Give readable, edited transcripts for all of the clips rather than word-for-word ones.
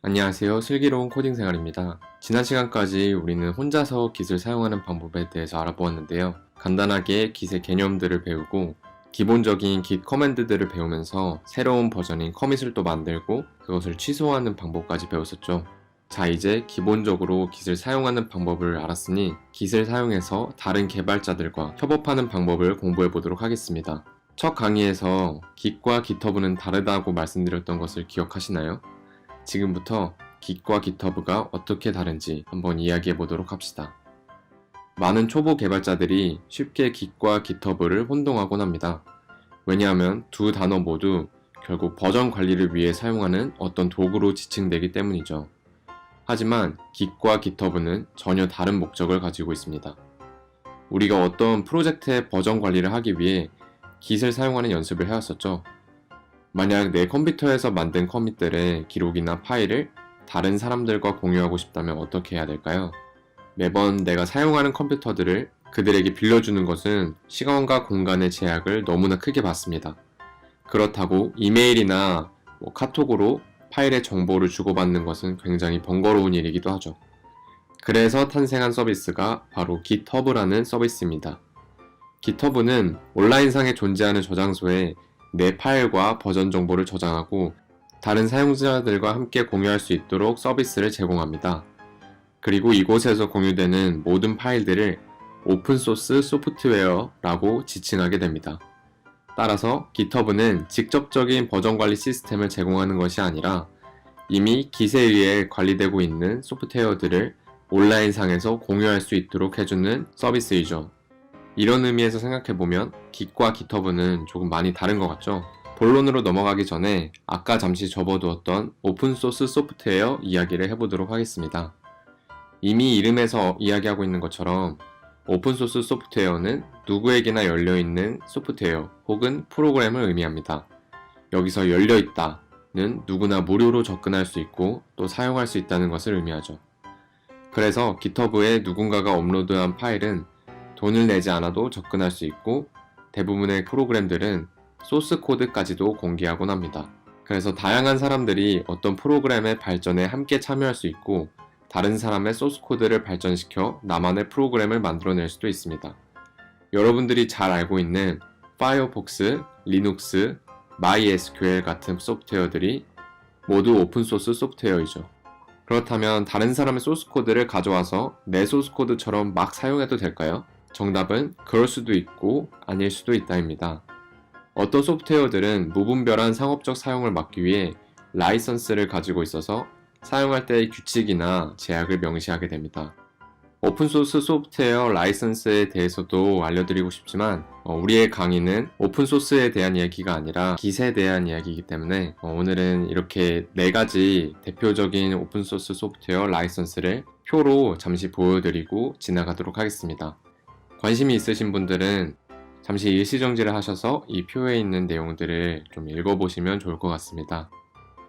안녕하세요. 슬기로운 코딩 생활입니다. 지난 시간까지 우리는 혼자서 Git을 사용하는 방법에 대해서 알아보았는데요. 간단하게 Git의 개념들을 배우고 기본적인 Git 커맨드들을 배우면서 새로운 버전인 커밋을 또 만들고 그것을 취소하는 방법까지 배웠었죠. 자, 이제 기본적으로 Git을 사용하는 방법을 알았으니 Git을 사용해서 다른 개발자들과 협업하는 방법을 공부해 보도록 하겠습니다. 첫 강의에서 Git과 GitHub는 다르다고 말씀드렸던 것을 기억하시나요? 지금부터 Git과 GitHub가 어떻게 다른지 한번 이야기해 보도록 합시다. 많은 초보 개발자들이 쉽게 Git과 GitHub를 혼동하곤 합니다. 왜냐하면 두 단어 모두 결국 버전 관리를 위해 사용하는 어떤 도구로 지칭되기 때문이죠. 하지만 Git과 GitHub는 전혀 다른 목적을 가지고 있습니다. 우리가 어떤 프로젝트의 버전 관리를 하기 위해 Git을 사용하는 연습을 해왔었죠. 만약 내 컴퓨터에서 만든 커밋들의 기록이나 파일을 다른 사람들과 공유하고 싶다면 어떻게 해야 될까요? 매번 내가 사용하는 컴퓨터들을 그들에게 빌려주는 것은 시간과 공간의 제약을 너무나 크게 받습니다. 그렇다고 이메일이나 카톡으로 파일의 정보를 주고받는 것은 굉장히 번거로운 일이기도 하죠. 그래서 탄생한 서비스가 바로 GitHub라는 서비스입니다. GitHub는 온라인상에 존재하는 저장소에 내 파일과 버전 정보를 저장하고 다른 사용자들과 함께 공유할 수 있도록 서비스를 제공합니다. 그리고 이곳에서 공유되는 모든 파일들을 오픈소스 소프트웨어라고 지칭하게 됩니다. 따라서 GitHub는 직접적인 버전 관리 시스템을 제공하는 것이 아니라 이미 Git에 의해 관리되고 있는 소프트웨어들을 온라인상에서 공유할 수 있도록 해주는 서비스이죠. 이런 의미에서 생각해보면 Git과 GitHub는 조금 많이 다른 것 같죠? 본론으로 넘어가기 전에 아까 잠시 접어두었던 오픈소스 소프트웨어 이야기를 해보도록 하겠습니다. 이미 이름에서 이야기하고 있는 것처럼 오픈소스 소프트웨어는 누구에게나 열려있는 소프트웨어 혹은 프로그램을 의미합니다. 여기서 열려있다는 누구나 무료로 접근할 수 있고 또 사용할 수 있다는 것을 의미하죠. 그래서 GitHub에 누군가가 업로드한 파일은 돈을 내지 않아도 접근할 수 있고 대부분의 프로그램들은 소스 코드까지도 공개하곤 합니다. 그래서 다양한 사람들이 어떤 프로그램의 발전에 함께 참여할 수 있고 다른 사람의 소스 코드를 발전시켜 나만의 프로그램을 만들어낼 수도 있습니다. 여러분들이 잘 알고 있는 파이어폭스, 리눅스, MySQL 같은 소프트웨어들이 모두 오픈소스 소프트웨어이죠. 그렇다면 다른 사람의 소스 코드를 가져와서 내 소스 코드처럼 막 사용해도 될까요? 정답은 그럴 수도 있고 아닐 수도 있다입니다. 어떤 소프트웨어들은 무분별한 상업적 사용을 막기 위해 라이선스를 가지고 있어서 사용할 때의 규칙이나 제약을 명시하게 됩니다. 오픈소스 소프트웨어 라이선스에 대해서도 알려드리고 싶지만 우리의 강의는 오픈소스에 대한 이야기가 아니라 Git에 대한 이야기이기 때문에 오늘은 이렇게 4가지 대표적인 오픈소스 소프트웨어 라이선스를 표로 잠시 보여드리고 지나가도록 하겠습니다. 관심이 있으신 분들은 잠시 일시정지를 하셔서 이 표에 있는 내용들을 좀 읽어보시면 좋을 것 같습니다.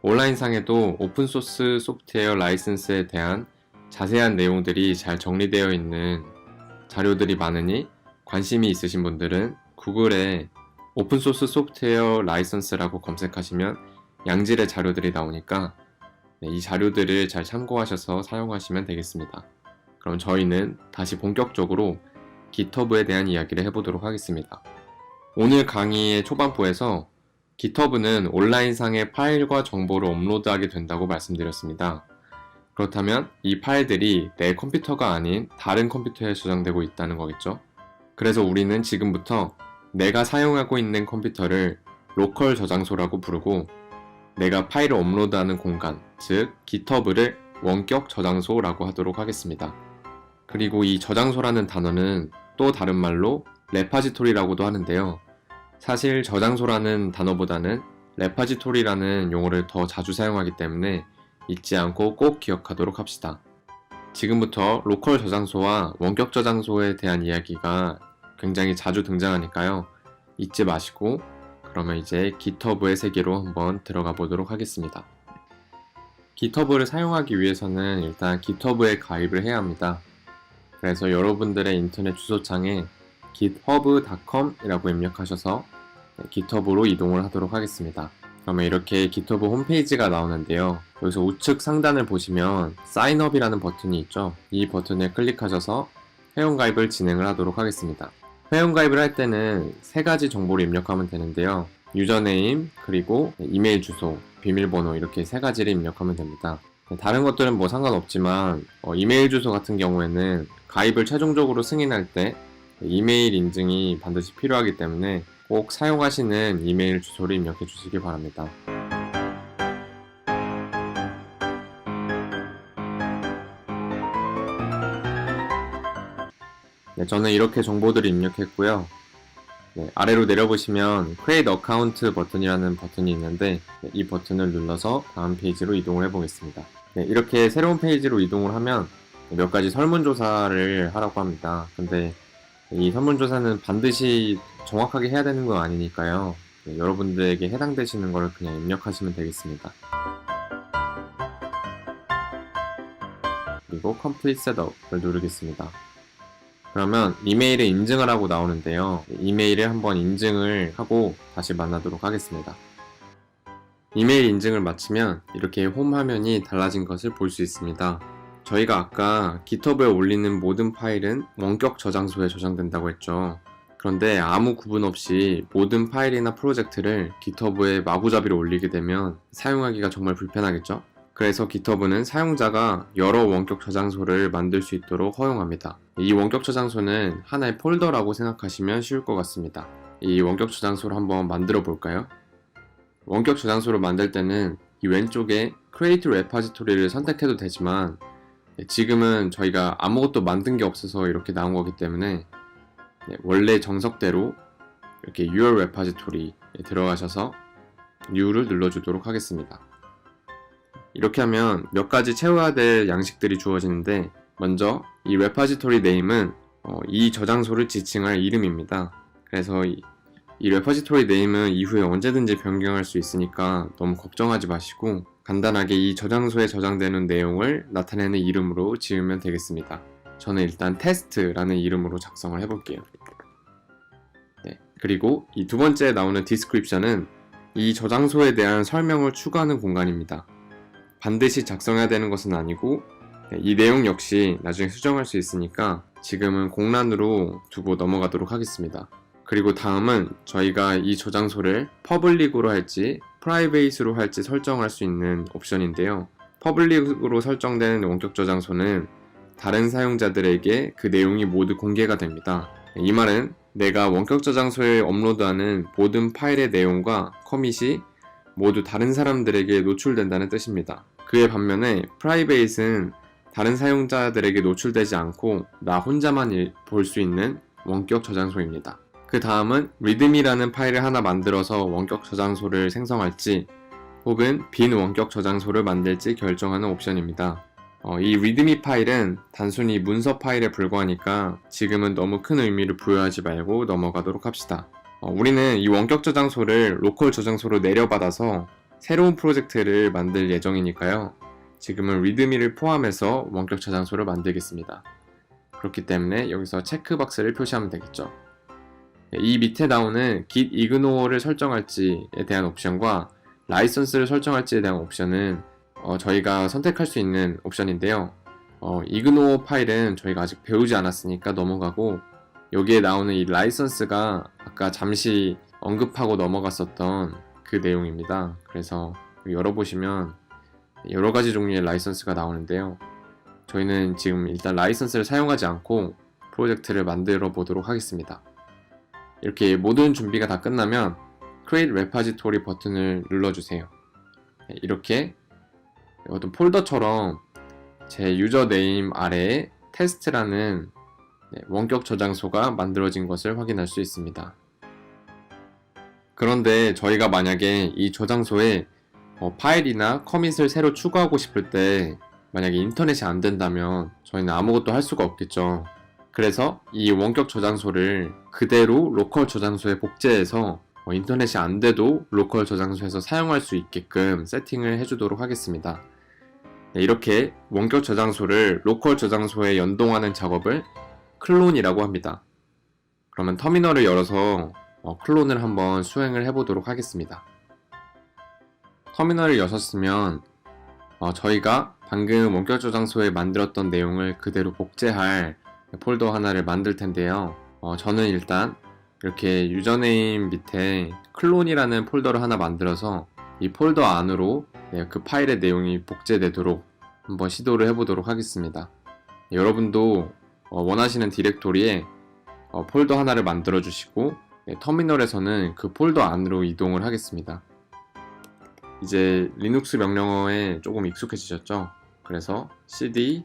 온라인상에도 오픈소스 소프트웨어 라이선스에 대한 자세한 내용들이 잘 정리되어 있는 자료들이 많으니 관심이 있으신 분들은 구글에 오픈소스 소프트웨어 라이선스라고 검색하시면 양질의 자료들이 나오니까 이 자료들을 잘 참고하셔서 사용하시면 되겠습니다. 그럼 저희는 다시 본격적으로 GitHub에 대한 이야기를 해보도록 하겠습니다. 오늘 강의의 초반부에서 GitHub는 온라인상의 파일과 정보를 업로드하게 된다고 말씀드렸습니다. 그렇다면 이 파일들이 내 컴퓨터가 아닌 다른 컴퓨터에 저장되고 있다는 거겠죠? 그래서 우리는 지금부터 내가 사용하고 있는 컴퓨터를 로컬 저장소라고 부르고 내가 파일을 업로드하는 공간, 즉 GitHub를 원격 저장소라고 하도록 하겠습니다. 그리고 이 저장소라는 단어는 또 다른 말로 레파지토리라고도 하는데요. 사실 저장소라는 단어보다는 레파지토리라는 용어를 더 자주 사용하기 때문에 잊지 않고 꼭 기억하도록 합시다. 지금부터 로컬 저장소와 원격 저장소에 대한 이야기가 굉장히 자주 등장하니까요. 잊지 마시고 그러면 이제 GitHub의 세계로 한번 들어가 보도록 하겠습니다. GitHub를 사용하기 위해서는 일단 GitHub에 가입을 해야 합니다. 그래서 여러분들의 인터넷 주소창에 github.com 이라고 입력하셔서 GitHub으로 이동을 하도록 하겠습니다. 그러면 이렇게 GitHub 홈페이지가 나오는데요. 여기서 우측 상단을 보시면 사인업이라는 버튼이 있죠. 이 버튼을 클릭하셔서 회원가입을 진행을 하도록 하겠습니다. 회원가입을 할 때는 세 가지 정보를 입력하면 되는데요. 유저네임, 그리고 이메일 주소, 비밀번호 이렇게 세 가지를 입력하면 됩니다. 다른 것들은 뭐 상관없지만 이메일 주소 같은 경우에는 가입을 최종적으로 승인할 때 이메일 인증이 반드시 필요하기 때문에 꼭 사용하시는 이메일 주소를 입력해 주시기 바랍니다. 네, 저는 이렇게 정보들을 입력했고요. 네, 아래로 내려보시면 Create Account 버튼이라는 버튼이 있는데 이 버튼을 눌러서 다음 페이지로 이동을 해보겠습니다. 네, 이렇게 새로운 페이지로 이동을 하면 몇 가지 설문조사를 하라고 합니다. 근데 이 설문조사는 반드시 정확하게 해야 되는 건 아니니까요. 네, 여러분들에게 해당되시는 걸 그냥 입력하시면 되겠습니다. 그리고 Complete Setup을 누르겠습니다. 그러면 이메일에 인증을 하고 나오는데요. 이메일을 한번 인증을 하고 다시 만나도록 하겠습니다. 이메일 인증을 마치면 이렇게 홈 화면이 달라진 것을 볼 수 있습니다. 저희가 아까 GitHub에 올리는 모든 파일은 원격 저장소에 저장된다고 했죠. 그런데 아무 구분 없이 모든 파일이나 프로젝트를 GitHub에 마구잡이로 올리게 되면 사용하기가 정말 불편하겠죠? 그래서 GitHub는 사용자가 여러 원격 저장소를 만들 수 있도록 허용합니다. 이 원격 저장소는 하나의 폴더라고 생각하시면 쉬울 것 같습니다. 이 원격 저장소를 한번 만들어 볼까요? 원격 저장소를 만들 때는 이 왼쪽에 Create Repository를 선택해도 되지만 지금은 저희가 아무것도 만든 게 없어서 이렇게 나온 거기 때문에 원래 정석대로 이렇게 Your Repository에 들어가셔서 New를 눌러주도록 하겠습니다. 이렇게 하면 몇 가지 채워야 될 양식들이 주어지는데 먼저 이 repository name은 이 저장소를 지칭할 이름입니다. 그래서 이 repository name은 이후에 언제든지 변경할 수 있으니까 너무 걱정하지 마시고 간단하게 이 저장소에 저장되는 내용을 나타내는 이름으로 지으면 되겠습니다. 저는 일단 test라는 이름으로 작성을 해볼게요. 네, 그리고 이 두 번째 나오는 description은 이 저장소에 대한 설명을 추가하는 공간입니다. 반드시 작성해야 되는 것은 아니고 이 내용 역시 나중에 수정할 수 있으니까 지금은 공란으로 두고 넘어가도록 하겠습니다. 그리고 다음은 저희가 이 저장소를 퍼블릭으로 할지 프라이베이트로 할지 설정할 수 있는 옵션인데요. 퍼블릭으로 설정된 원격 저장소는 다른 사용자들에게 그 내용이 모두 공개가 됩니다. 이 말은 내가 원격 저장소에 업로드하는 모든 파일의 내용과 커밋이 모두 다른 사람들에게 노출된다는 뜻입니다. 그에 반면에 프라이베이트는 다른 사용자들에게 노출되지 않고 나 혼자만 볼 수 있는 원격 저장소입니다. 그 다음은 readme라는 파일을 하나 만들어서 원격 저장소를 생성할지 혹은 빈 원격 저장소를 만들지 결정하는 옵션입니다. 이 readme 파일은 단순히 문서 파일에 불과하니까 지금은 너무 큰 의미를 부여하지 말고 넘어가도록 합시다. 우리는 이 원격 저장소를 로컬 저장소로 내려받아서 새로운 프로젝트를 만들 예정이니까요. 지금은 readme를 포함해서 원격 저장소를 만들겠습니다. 그렇기 때문에 여기서 체크박스를 표시하면 되겠죠. 이 밑에 나오는 git ignore를 설정할지에 대한 옵션과 라이선스를 설정할지에 대한 옵션은 저희가 선택할 수 있는 옵션인데요. ignore 파일은 저희가 아직 배우지 않았으니까 넘어가고 여기에 나오는 이 라이선스가 아까 잠시 언급하고 넘어갔었던 그 내용입니다. 그래서 열어보시면 여러가지 종류의 라이선스가 나오는데요. 저희는 지금 일단 라이선스를 사용하지 않고 프로젝트를 만들어 보도록 하겠습니다. 이렇게 모든 준비가 다 끝나면 Create Repository 버튼을 눌러주세요. 이렇게 어떤 폴더처럼 제 유저 네임 아래에 테스트라는 원격 저장소가 만들어진 것을 확인할 수 있습니다. 그런데 저희가 만약에 이 저장소에 파일이나 커밋을 새로 추가하고 싶을 때 만약에 인터넷이 안 된다면 저희는 아무것도 할 수가 없겠죠. 그래서 이 원격 저장소를 그대로 로컬 저장소에 복제해서 인터넷이 안 돼도 로컬 저장소에서 사용할 수 있게끔 세팅을 해주도록 하겠습니다. 이렇게 원격 저장소를 로컬 저장소에 연동하는 작업을 클론이라고 합니다. 그러면 터미널을 열어서 클론을 한번 수행을 해보도록 하겠습니다. 터미널을 여셨으면 저희가 방금 원격 저장소에 만들었던 내용을 그대로 복제할 폴더 하나를 만들 텐데요. 저는 일단 이렇게 유저네임 밑에 클론이라는 폴더를 하나 만들어서 이 폴더 안으로 그 파일의 내용이 복제되도록 한번 시도를 해보도록 하겠습니다. 여러분도 원하시는 디렉토리에 폴더 하나를 만들어 주시고 터미널에서는 그 폴더 안으로 이동을 하겠습니다. 이제 리눅스 명령어에 조금 익숙해지셨죠? 그래서 cd를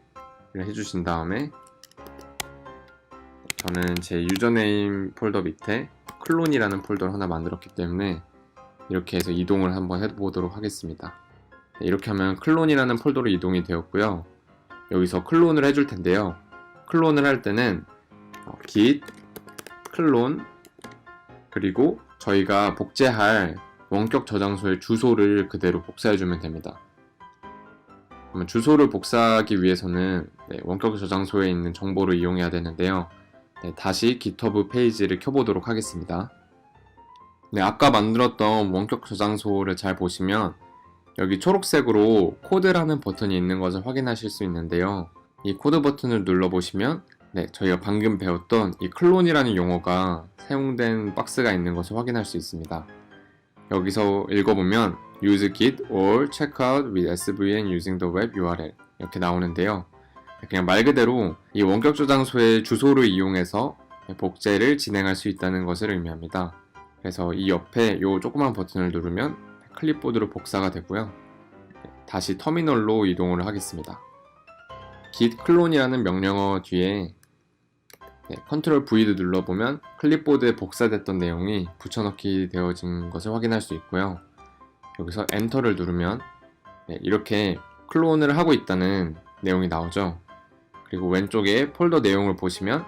해주신 다음에 저는 제 유저네임 폴더 밑에 클론이라는 폴더를 하나 만들었기 때문에 이렇게 해서 이동을 한번 해보도록 하겠습니다. 이렇게 하면 클론이라는 폴더로 이동이 되었고요. 여기서 클론을 해줄 텐데요. 클론을 할 때는 git 클론 그리고 저희가 복제할 원격 저장소의 주소를 그대로 복사해주면 됩니다. 그러면 주소를 복사하기 위해서는 원격 저장소에 있는 정보를 이용해야 되는데요. 다시 GitHub 페이지를 켜보도록 하겠습니다. 아까 만들었던 원격 저장소를 잘 보시면 여기 초록색으로 코드라는 버튼이 있는 것을 확인하실 수 있는데요. 이 코드 버튼을 눌러보시면 저희가 방금 배웠던 이 클론이라는 용어가 사용된 박스가 있는 것을 확인할 수 있습니다. 여기서 읽어보면 use git or checkout with svn using the web URL 이렇게 나오는데요. 그냥 말 그대로 이 원격 저장소의 주소를 이용해서 복제를 진행할 수 있다는 것을 의미합니다. 그래서 이 옆에 이 조그만 버튼을 누르면 클립보드로 복사가 되고요. 다시 터미널로 이동을 하겠습니다. git 클론이라는 명령어 뒤에 컨트롤 V를 눌러보면 클립보드에 복사됐던 내용이 붙여넣기 되어진 것을 확인할 수 있고요. 여기서 엔터를 누르면 이렇게 클론을 하고 있다는 내용이 나오죠. 그리고 왼쪽에 폴더 내용을 보시면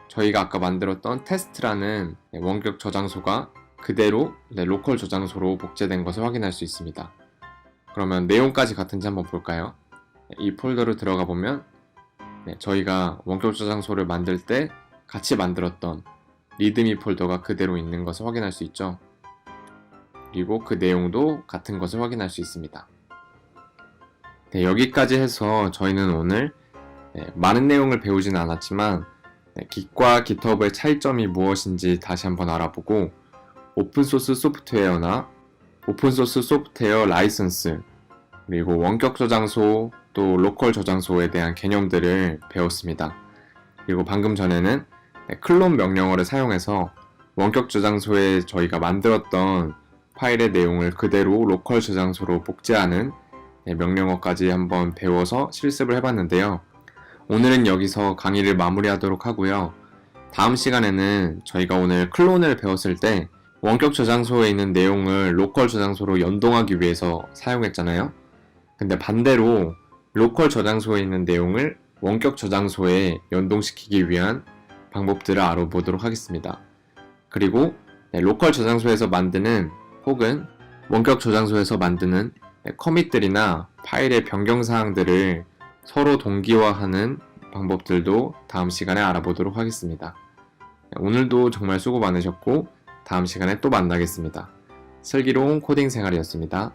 저희가 아까 만들었던 테스트라는 원격 저장소가 그대로 로컬 저장소로 복제된 것을 확인할 수 있습니다. 그러면 내용까지 같은지 한번 볼까요? 이 폴더로 들어가 보면 저희가 원격 저장소를 만들 때 같이 만들었던 리드미 폴더가 그대로 있는 것을 확인할 수 있죠. 그리고 그 내용도 같은 것을 확인할 수 있습니다. 여기까지 해서 저희는 오늘 많은 내용을 배우지는 않았지만 Git과 GitHub의 차이점이 무엇인지 다시 한번 알아보고 오픈소스 소프트웨어나 오픈소스 소프트웨어 라이선스 그리고 원격 저장소 또 로컬 저장소에 대한 개념들을 배웠습니다. 그리고 방금 전에는 클론 명령어를 사용해서 원격 저장소에 저희가 만들었던 파일의 내용을 그대로 로컬 저장소로 복제하는 명령어까지 한번 배워서 실습을 해봤는데요. 오늘은 여기서 강의를 마무리하도록 하고요. 다음 시간에는 저희가 오늘 클론을 배웠을 때 원격 저장소에 있는 내용을 로컬 저장소로 연동하기 위해서 사용했잖아요. 근데 반대로 로컬 저장소에 있는 내용을 원격 저장소에 연동시키기 위한 방법들을 알아보도록 하겠습니다. 그리고 로컬 저장소에서 만드는 혹은 원격 저장소에서 만드는 커밋들이나 파일의 변경 사항들을 서로 동기화하는 방법들도 다음 시간에 알아보도록 하겠습니다. 오늘도 정말 수고 많으셨고 다음 시간에 또 만나겠습니다. 슬기로운 코딩 생활이었습니다.